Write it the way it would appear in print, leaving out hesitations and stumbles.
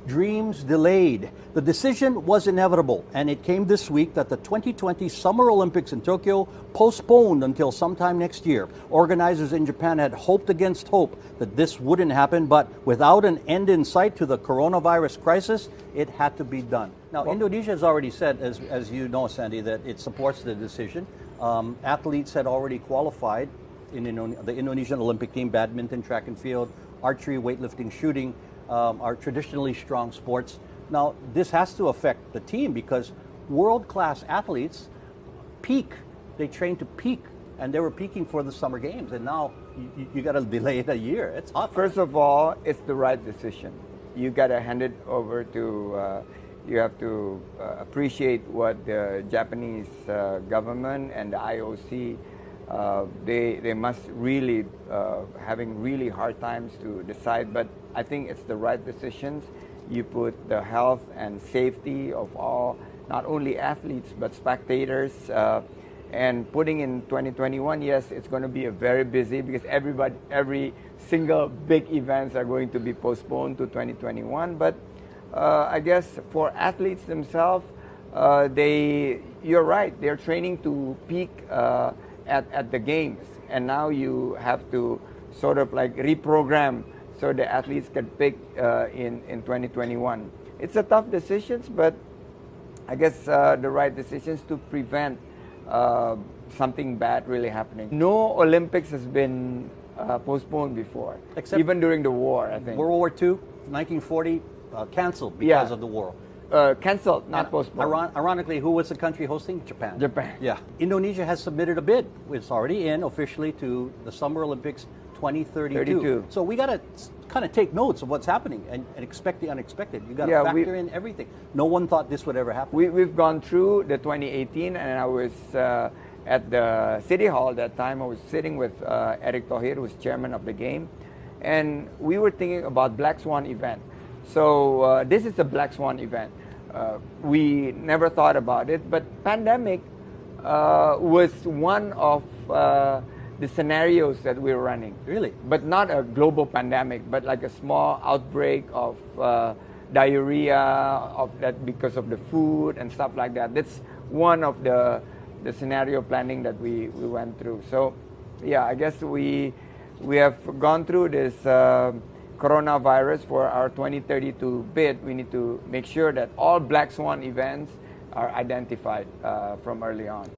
Dreams delayed. The decision was inevitable, and it came this week that the 2020 Summer Olympics in Tokyo postponed until sometime next year. Organizers in Japan had hoped against hope that this wouldn't happen, but without an end in sight to the coronavirus crisis, it had to be done. Now, Indonesia has already said, as you know, Sandy, that it supports the decision. Athletes had already qualified in the Indonesian Olympic team: badminton, track and field, archery, weightlifting, shooting. Are traditionally strong sports. Now, this has to affect the team because world-class athletes peak. They train to peak, and they were peaking for the Summer Games, and now you got to delay it a year. It's hard. First of all, it's the right decision. You got to hand it over to. You have to appreciate what the Japanese government and the IOC. They must really having really hard times to decide, but I think it's the right decisions. You put the health and safety of all, not only athletes but spectators, and putting in 2021. Yes, it's going to be a very busy because every single big events are going to be postponed to 2021. But I guess for athletes themselves, you're right. They're training to peak. At the games, and now you have to sort of like reprogram so the athletes can pick in 2021. It's a tough decisions, but I guess the right decisions to prevent something bad really happening. No Olympics has been postponed before, except even during the war. I think World War II, 1940, canceled because of the war. Cancelled, not postponed. Ironically, who was the country hosting? Japan. Japan. Yeah. Indonesia has submitted a bid. It's already in officially to the Summer Olympics 2032. So we got to kind of take notes of what's happening and expect the unexpected. You got to factor in everything. No one thought this would ever happen. We've gone through the 2018, and I was at the City Hall that time. I was sitting with Eric Thohir, who was chairman of the game, and we were thinking about Black Swan event. So this is a Black Swan event. We never thought about it, but pandemic was one of the scenarios that we were running. Really? But not a global pandemic, but like a small outbreak of diarrhea of that because of the food and stuff like that. That's one of the scenario planning that we went through. So yeah, I guess we have gone through this coronavirus for our 2032 bid. We need to make sure that all Black Swan events are identified from early on.